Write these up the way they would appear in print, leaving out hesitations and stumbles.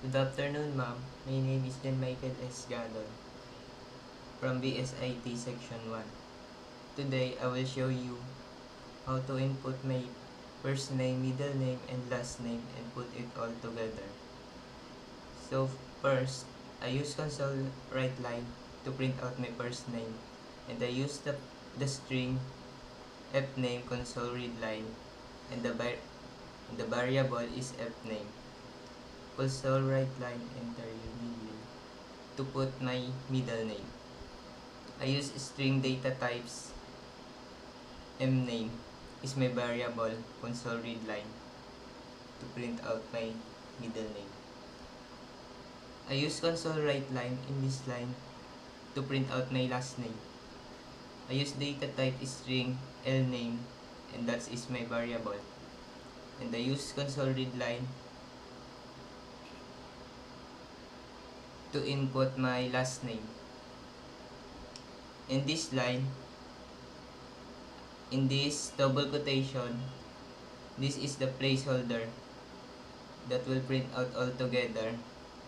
Good afternoon, ma'am. My name is Jan Michael S. Galon from BSIT Section 1. Today, I will show you how to input my first name, middle name, and last name and put it all together. So, first, I use console write line to print out my first name, and I use the string fname console read line, and the variable is fname. Console write line, enter your middle to put my middle name. I use string data types. Mname is my variable console read line to print out my middle name. I use console write line in this line to print out my last name. I use data type string lname, and that is my variable. And I use console read line to input my last name. In this line, in this double quotation, this is the placeholder that will print out all together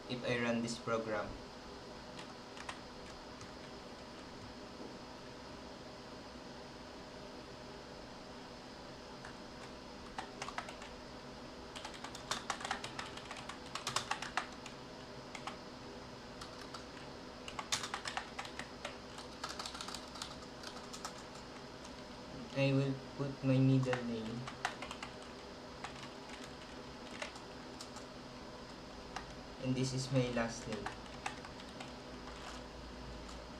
if I run this program. I will put my middle name and this is my last name.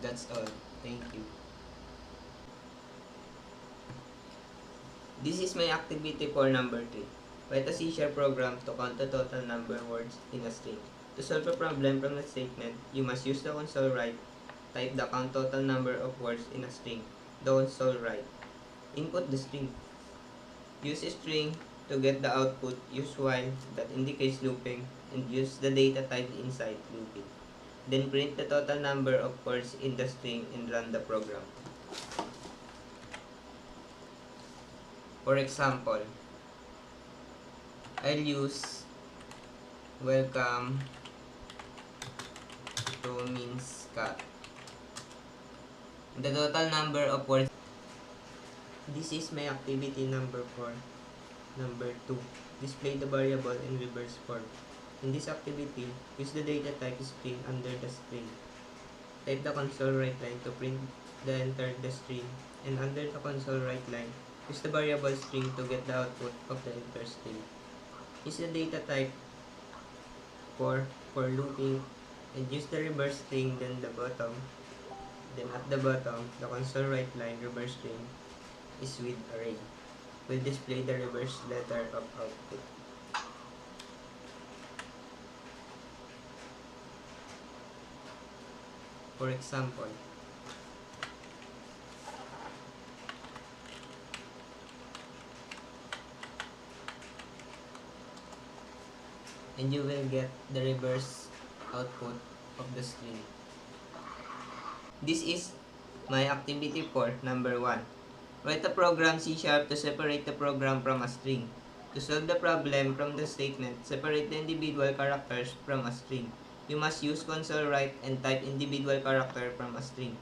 That's all. Thank you. This is my activity for number 3. Write a C# program to count the total number of words in a string. To solve a problem from the statement, you must use the console write. Type the count total number of words in a string. The console write. Input the string. Use a string to get the output. Use while that indicates looping, and use the data type inside looping. Then print the total number of words in the string and run the program. For example, I'll use welcome to means cat. The total number of words. This is my activity number 4. Number 2. Display the variable in reverse form. In this activity, use the data type string under the string. Type the console write line to print the enter the string, and under the console write line, use the variable string to get the output of the enter string. Use the data type for looping, and use the reverse string, then the bottom. Then at the bottom, the console write line reverse string is with array. Will display the reverse letter of output. For example, and you will get the reverse output of the string. This is my activity for number 1. Write a program C# to separate the program from a string. To solve the problem from the statement, separate the individual characters from a string. You must use console write and type individual character from a string.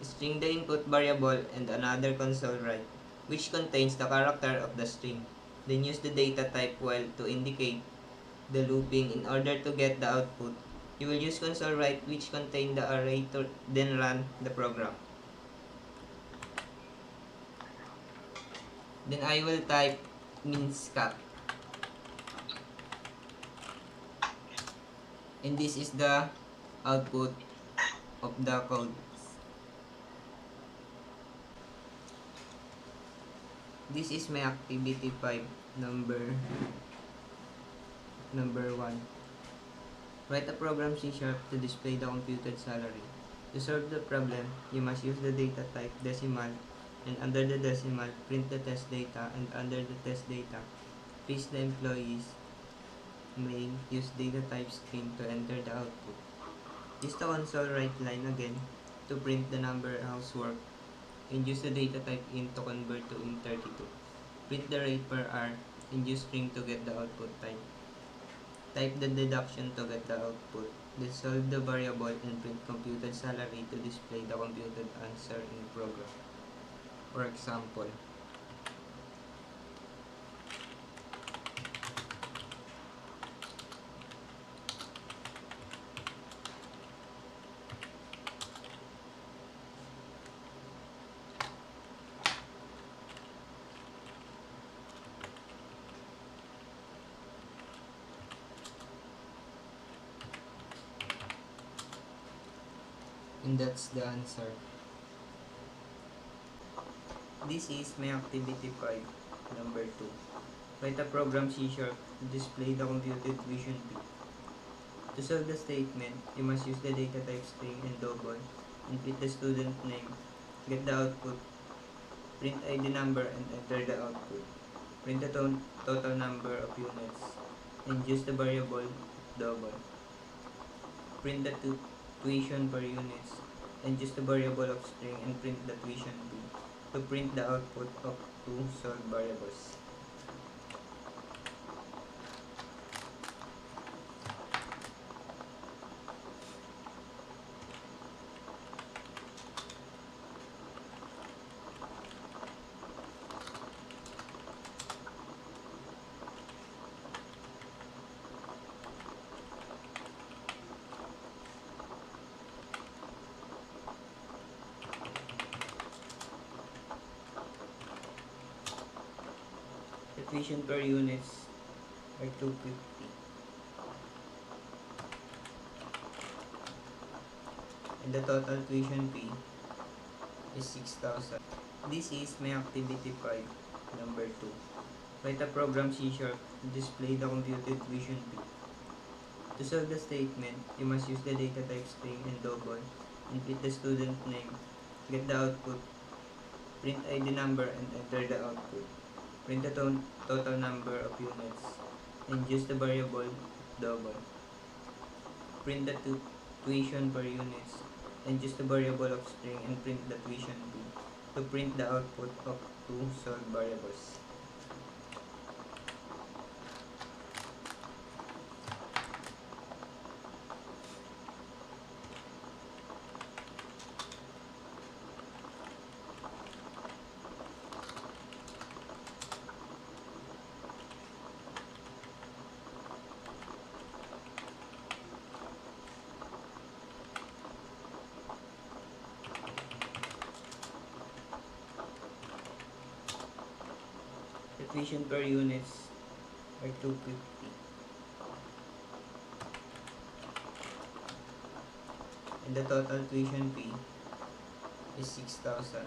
String the input variable and another console write, which contains the character of the string. Then use the data type while to indicate the looping in order to get the output. You will use console write which contain the array to then run the program. Then I will type means cat. And this is the output of the code. This is my activity 5, number 1. Write a program C# to display the computed salary. To solve the problem, you must use the data type decimal, and under the decimal, print the test data, and under the test data, paste the employees name, use data type string to enter the output. Use the console write line again to print the number housework, and use the data type int to convert to int32. Print the rate per hour, and use string to get the output time. Type the deduction to get the output. Then solve the variable and print computed salary to display the computed answer in program. For example, and that's the answer. This is my activity 5, number 2. Write a program C# to display the computed tuition fee. To solve the statement, you must use the data type string and double, input the student name, get the output, print ID number and enter the output. Print the total number of units, and use the variable double. Print the tuition per units, and use the variable of string and print the tuition fee to print the output of two solved variables. The tuition per units are 250, and the total tuition fee is 6,000. This is my activity 5, number 2. Write a program C# to display the computed tuition fee. To solve the statement, you must use the data type string and double, input the student name, get the output, print ID number and enter the output. Print the total number of units, and use the variable double. Print the tuition per units, and use the variable of string and print the tuition fee to print the output of two solved variables. The tuition per units are 250, and the total tuition fee is 6,000.